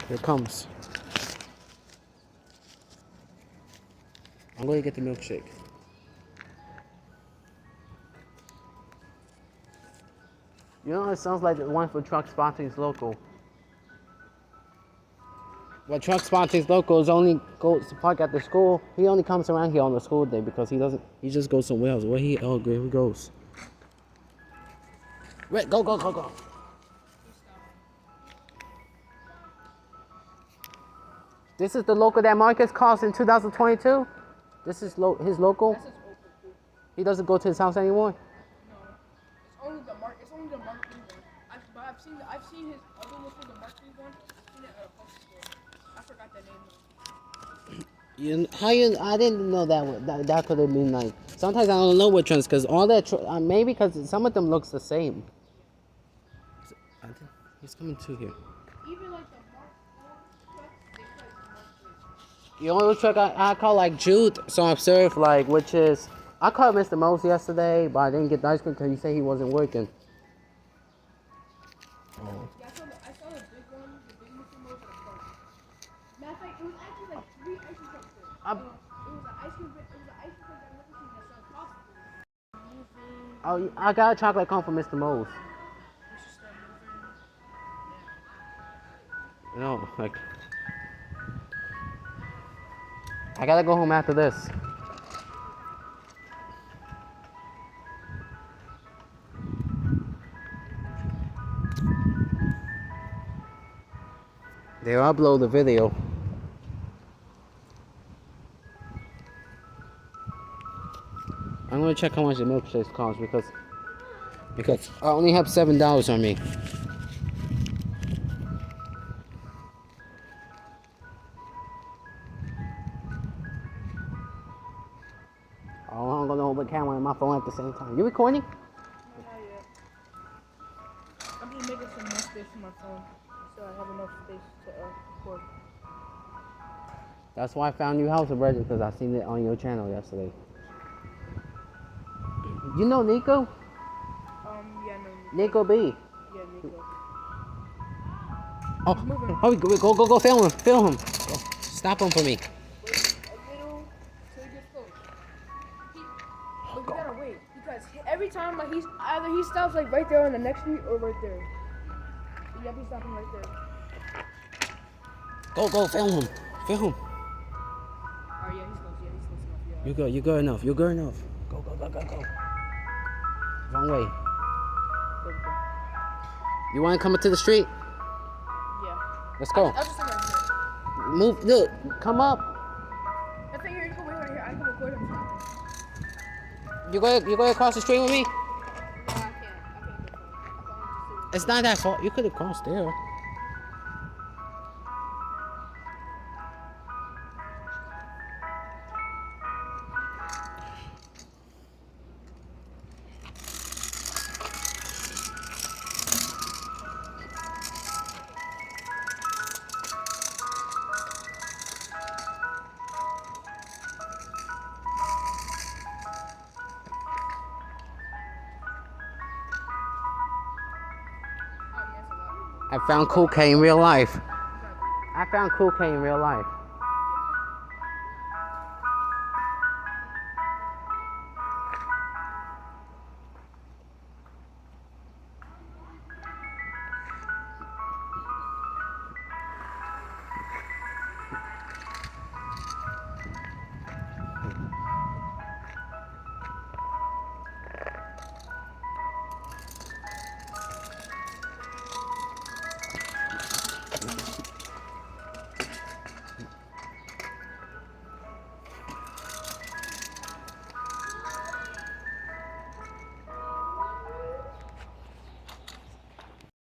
Here it comes. I'm going to get the milkshake. You know, it sounds like the one for Truck Spottings Local. But Truck Spottings Local is only goes to park at the school. He only comes around here on the school day because he doesn't. He just goes somewhere else. Where he? Oh, here he goes. Wait, go. This is the local that Marcus calls in 2022. This is his local. He doesn't go to his house anymore. No, it's only the Mark III one. But I've seen his other one, the Mark III one. I've seen it at a postal store. I forgot the name. I didn't know that could have been like. Sometimes I don't know which ones because all that maybe because some of them looks the same. I think he's coming to here. Even like the Mark IV trucks, they play Mark III. The only truck I call like Jude, so I'm served like which is I called Mr. Mose yesterday, but I didn't get the ice cream because he said he wasn't working. Oh. Yeah, I saw the big one, the big Mr. Mose at the front. Matter of fact, it was actually like 3 ice cream trucks there. It was an ice cream truck that I've never seen that sells possible. Oh, I got a chocolate cone for Mr. Mose. You know, like I gotta go home after this. They'll upload the video. I'm gonna check how much the milkshakes cost because I only have $7 on me. Oh, I'm gonna hold the camera and my phone at the same time. You recording? No, not yet. I'm just making some more space for my phone, so I have enough space to record. That's why I found your house already because I seen it on your channel yesterday. You know Nico? Yeah, no. Nico B. Yeah, Nico. Oh, go, film him. Go. Stop him for me. Wait a little till he gets close. But you gotta wait because every time like either he stops like right there on the next street or right there. You have to stop him right there. Go, film him. Oh yeah, he's close. Yeah. You're good enough. Go. Wrong way. You want to come up to the street? Yeah. Let's go. I'll just stand right here. Move, look, come up. I think you can wait right here. I can record him. You go across the street with me? No, I can't. It's not that far. You could have crossed there. I found Cool K in real life.